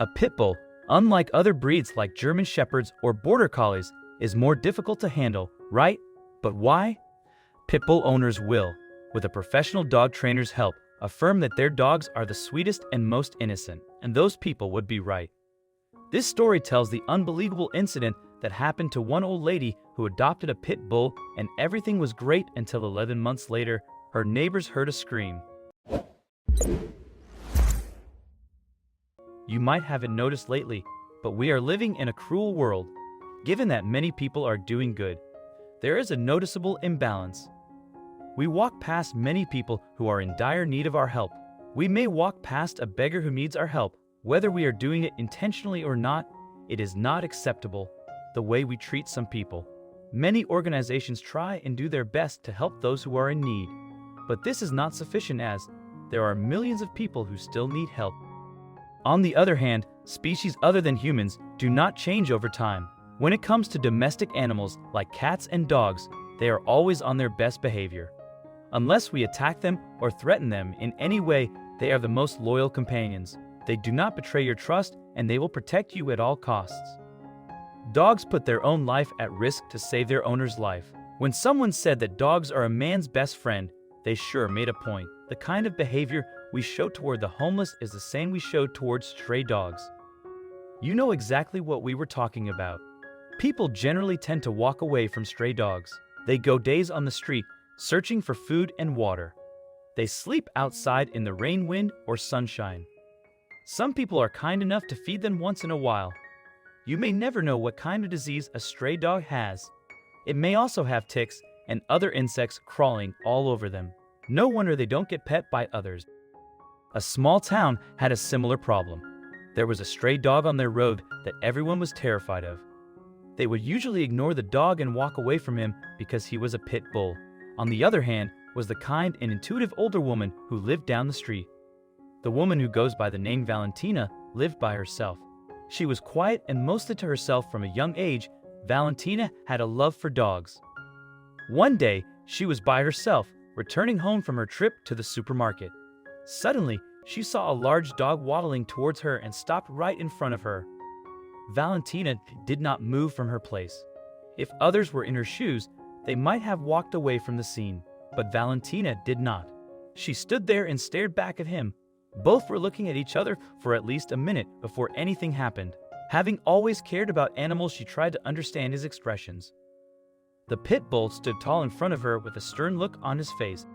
A pit bull, unlike other breeds like German shepherds or border collies, is more difficult to handle, right? But why? Pit bull owners will, with a professional dog trainer's help, affirm that their dogs are the sweetest and most innocent, and those people would be right. This story tells the unbelievable incident that happened to one old lady who adopted a pit bull, and everything was great until 11 months later, her neighbors heard a scream. You might haven't noticed lately, but we are living in a cruel world. Given that many people are doing good, there is a noticeable imbalance. We walk past many people who are in dire need of our help. We may walk past a beggar who needs our help. Whether we are doing it intentionally or not, it is not acceptable the way we treat some people. Many organizations try and do their best to help those who are in need, but this is not sufficient as there are millions of people who still need help. On the other hand, species other than humans do not change over time. When it comes to domestic animals like cats and dogs, they are always on their best behavior. Unless we attack them or threaten them in any way, they are the most loyal companions. They do not betray your trust, and they will protect you at all costs. Dogs put their own life at risk to save their owner's life. When someone said that dogs are a man's best friend, they sure made a point. The kind of behavior we show toward the homeless is the same we show towards stray dogs. You know exactly what we were talking about. People generally tend to walk away from stray dogs. They go days on the street, searching for food and water. They sleep outside in the rain, wind, or sunshine. Some people are kind enough to feed them once in a while. You may never know what kind of disease a stray dog has. It may also have ticks and other insects crawling all over them. No wonder they don't get pet by others. A small town had a similar problem. There was a stray dog on their road that everyone was terrified of. They would usually ignore the dog and walk away from him because he was a pit bull. On the other hand was the kind and intuitive older woman who lived down the street. The woman who goes by the name Valentina lived by herself. She was quiet and mostly to herself from a young age. Valentina had a love for dogs. One day, she was by herself, returning home from her trip to the supermarket. Suddenly, she saw a large dog waddling towards her and stopped right in front of her. Valentina did not move from her place. If others were in her shoes, they might have walked away from the scene, but Valentina did not. She stood there and stared back at him. Both were looking at each other for at least a minute before anything happened. Having always cared about animals, she tried to understand his expressions. The pit bull stood tall in front of her with a stern look on his face.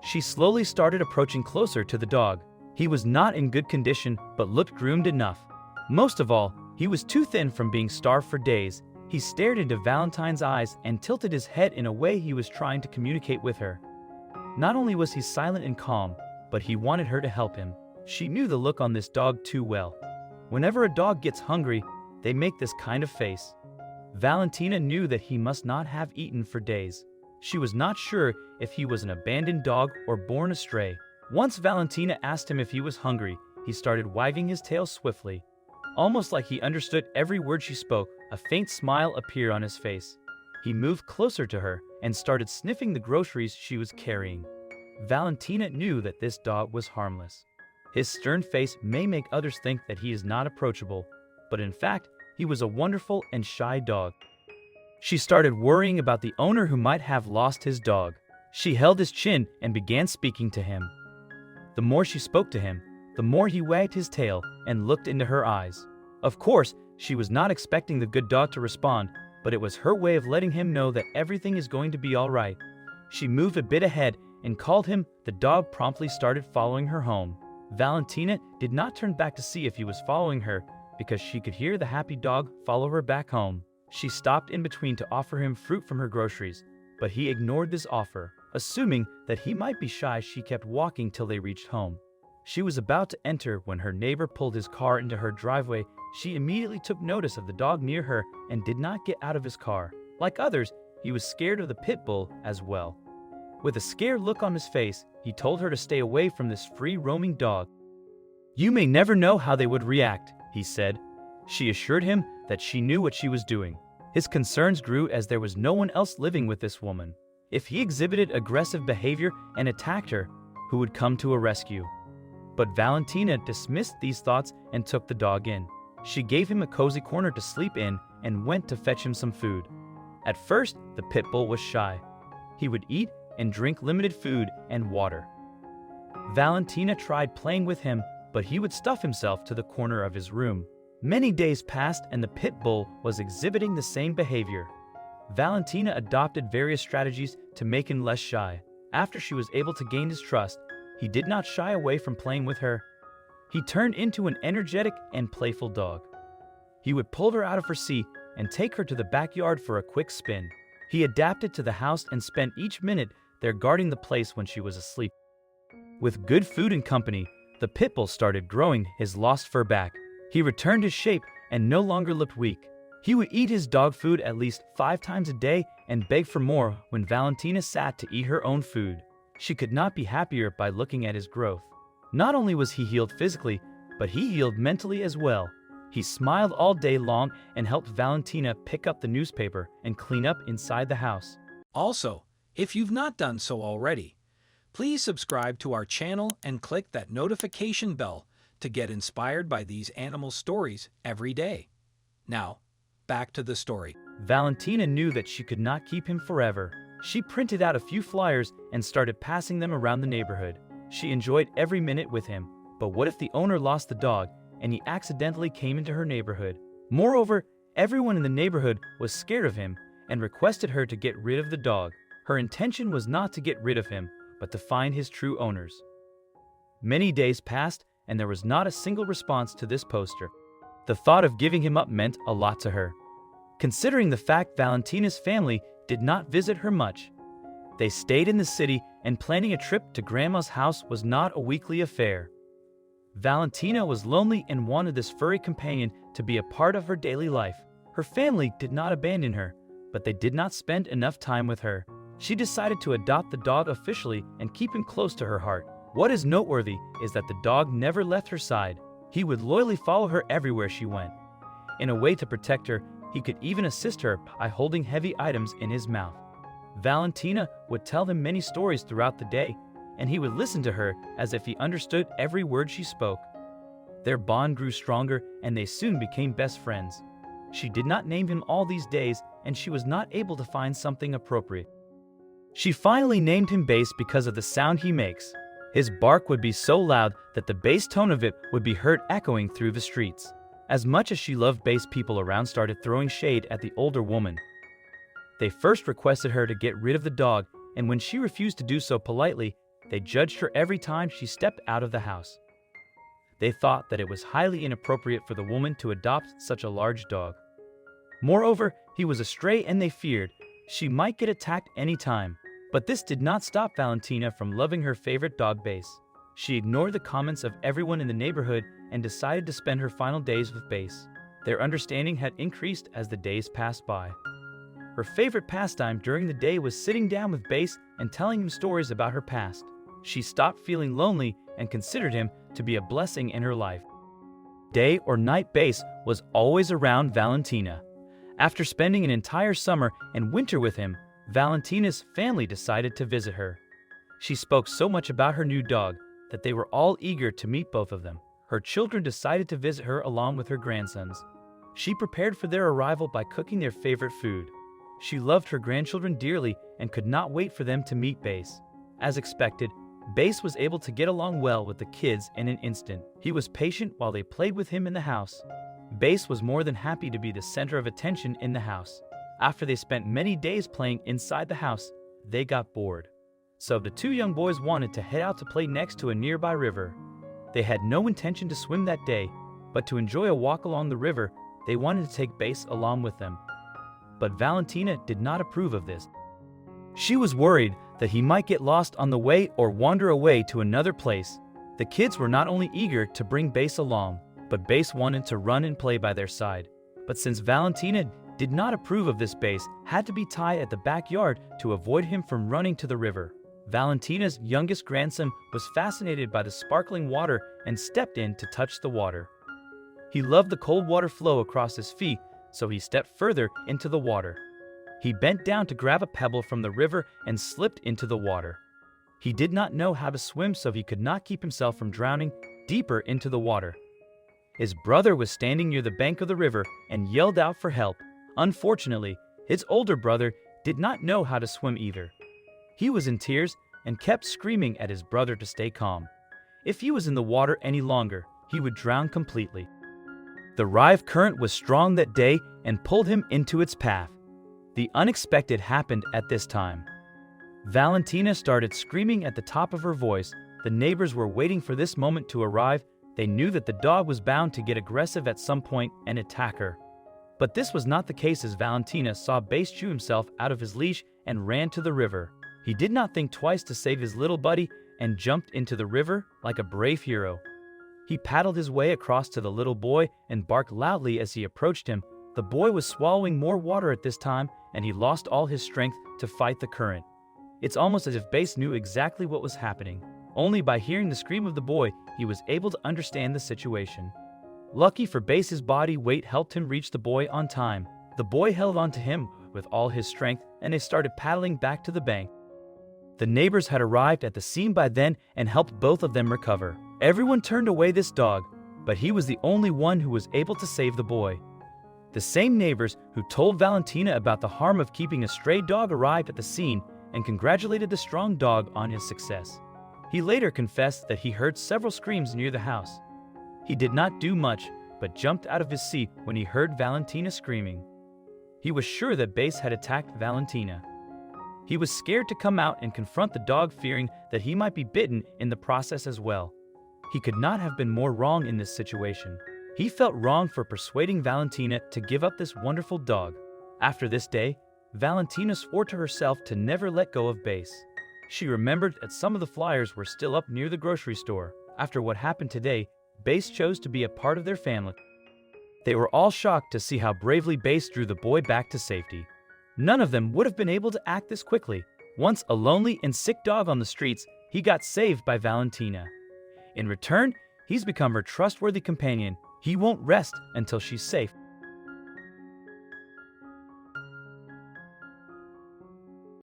She slowly started approaching closer to the dog. He was not in good condition, but looked groomed enough. Most of all, he was too thin from being starved for days. He stared into Valentine's eyes and tilted his head in a way he was trying to communicate with her. Not only was he silent and calm, but he wanted her to help him. She knew the look on this dog too well. Whenever a dog gets hungry, they make this kind of face. Valentina knew that he must not have eaten for days. She was not sure if he was an abandoned dog or born astray. Once Valentina asked him if he was hungry, he started wagging his tail swiftly. Almost like he understood every word she spoke, a faint smile appeared on his face. He moved closer to her and started sniffing the groceries she was carrying. Valentina knew that this dog was harmless. His stern face may make others think that he is not approachable, but in fact, he was a wonderful and shy dog. She started worrying about the owner who might have lost his dog. She held his chin and began speaking to him. The more she spoke to him, the more he wagged his tail and looked into her eyes. Of course, she was not expecting the good dog to respond, but it was her way of letting him know that everything is going to be all right. She moved a bit ahead and called him. The dog promptly started following her home. Valentina did not turn back to see if he was following her because she could hear the happy dog follow her back home. She stopped in between to offer him fruit from her groceries, but he ignored this offer. Assuming that he might be shy, she kept walking till they reached home. She was about to enter when her neighbor pulled his car into her driveway. She immediately took notice of the dog near her and did not get out of his car. Like others, he was scared of the pit bull as well. With a scared look on his face, he told her to stay away from this free-roaming dog. "You may never know how they would react," he said. She assured him that she knew what she was doing. His concerns grew as there was no one else living with this woman. If he exhibited aggressive behavior and attacked her, who would come to a rescue? But Valentina dismissed these thoughts and took the dog in. She gave him a cozy corner to sleep in and went to fetch him some food. At first, the Pitbull was shy. He would eat and drink limited food and water. Valentina tried playing with him, but he would stuff himself to the corner of his room. Many days passed and the Pitbull was exhibiting the same behavior. Valentina adopted various strategies to make him less shy. After she was able to gain his trust, he did not shy away from playing with her. He turned into an energetic and playful dog. He would pull her out of her seat and take her to the backyard for a quick spin. He adapted to the house and spent each minute there guarding the place when she was asleep. With good food and company, the Pitbull started growing his lost fur back. He returned his shape and no longer looked weak. He would eat his dog food at least 5 times a day and beg for more when Valentina sat to eat her own food. She could not be happier by looking at his growth. Not only was he healed physically, but he healed mentally as well. He smiled all day long and helped Valentina pick up the newspaper and clean up inside the house. Also, if you've not done so already, please subscribe to our channel and click that notification bell to get inspired by these animal stories every day. Now, back to the story. Valentina knew that she could not keep him forever. She printed out a few flyers and started passing them around the neighborhood. She enjoyed every minute with him, but what if the owner lost the dog and he accidentally came into her neighborhood? Moreover, everyone in the neighborhood was scared of him and requested her to get rid of the dog. Her intention was not to get rid of him, but to find his true owners. Many days passed and there was not a single response to this poster. The thought of giving him up meant a lot to her. Considering the fact Valentina's family did not visit her much, they stayed in the city and planning a trip to Grandma's house was not a weekly affair. Valentina was lonely and wanted this furry companion to be a part of her daily life. Her family did not abandon her, but they did not spend enough time with her. She decided to adopt the dog officially and keep him close to her heart. What is noteworthy is that the dog never left her side. He would loyally follow her everywhere she went. In a way to protect her, he could even assist her by holding heavy items in his mouth. Valentina would tell him many stories throughout the day, and he would listen to her as if he understood every word she spoke. Their bond grew stronger and they soon became best friends. She did not name him all these days and she was not able to find something appropriate. She finally named him Bass because of the sound he makes. His bark would be so loud that the bass tone of it would be heard echoing through the streets. As much as she loved Bass, people around started throwing shade at the older woman. They first requested her to get rid of the dog, and when she refused to do so politely, they judged her every time she stepped out of the house. They thought that it was highly inappropriate for the woman to adopt such a large dog. Moreover, he was a stray and they feared she might get attacked any time. But this did not stop Valentina from loving her favorite dog, Bass. She ignored the comments of everyone in the neighborhood and decided to spend her final days with Bass. Their understanding had increased as the days passed by. Her favorite pastime during the day was sitting down with Bass and telling him stories about her past. She stopped feeling lonely and considered him to be a blessing in her life. Day or night, Bass was always around Valentina. After spending an entire summer and winter with him, Valentina's family decided to visit her. She spoke so much about her new dog that they were all eager to meet both of them. Her children decided to visit her along with her grandsons. She prepared for their arrival by cooking their favorite food. She loved her grandchildren dearly and could not wait for them to meet Bass. As expected, Bass was able to get along well with the kids in an instant. He was patient while they played with him in the house. Bass was more than happy to be the center of attention in the house. After they spent many days playing inside the house, they got bored. So the two young boys wanted to head out to play next to a nearby river. They had no intention to swim that day, but to enjoy a walk along the river, they wanted to take Bass along with them. But Valentina did not approve of this. She was worried that he might get lost on the way or wander away to another place. The kids were not only eager to bring Bass along, but Bass wanted to run and play by their side. But since Valentina did not approve of this, Bass had to be tied at the backyard to avoid him from running to the river. Valentina's youngest grandson was fascinated by the sparkling water and stepped in to touch the water. He loved the cold water flow across his feet, so he stepped further into the water. He bent down to grab a pebble from the river and slipped into the water. He did not know how to swim, so he could not keep himself from drowning deeper into the water. His brother was standing near the bank of the river and yelled out for help. Unfortunately, his older brother did not know how to swim either. He was in tears and kept screaming at his brother to stay calm. If he was in the water any longer, he would drown completely. The rive current was strong that day and pulled him into its path. The unexpected happened at this time. Valentina started screaming at the top of her voice. The neighbors were waiting for this moment to arrive. They knew that the dog was bound to get aggressive at some point and attack her. But this was not the case, as Valentina saw Base chew himself out of his leash and ran to the river. He did not think twice to save his little buddy and jumped into the river like a brave hero. He paddled his way across to the little boy and barked loudly as he approached him. The boy was swallowing more water at this time, and he lost all his strength to fight the current. It's almost as if Base knew exactly what was happening. Only by hearing the scream of the boy, he was able to understand the situation. Lucky for Base, his body weight helped him reach the boy on time. The boy held on to him with all his strength, and they started paddling back to the bank. The neighbors had arrived at the scene by then and helped both of them recover. Everyone turned away this dog, but he was the only one who was able to save the boy. The same neighbors who told Valentina about the harm of keeping a stray dog arrived at the scene and congratulated the strong dog on his success. He later confessed that he heard several screams near the house. He did not do much, but jumped out of his seat when he heard Valentina screaming. He was sure that Base had attacked Valentina. He was scared to come out and confront the dog, fearing that he might be bitten in the process as well. He could not have been more wrong in this situation. He felt wrong for persuading Valentina to give up this wonderful dog. After this day, Valentina swore to herself to never let go of Base. She remembered that some of the flyers were still up near the grocery store. After what happened today, Base chose to be a part of their family. They were all shocked to see how bravely Base drew the boy back to safety. None of them would have been able to act this quickly. Once a lonely and sick dog on the streets, he got saved by Valentina. In return, he's become her trustworthy companion. He won't rest until she's safe.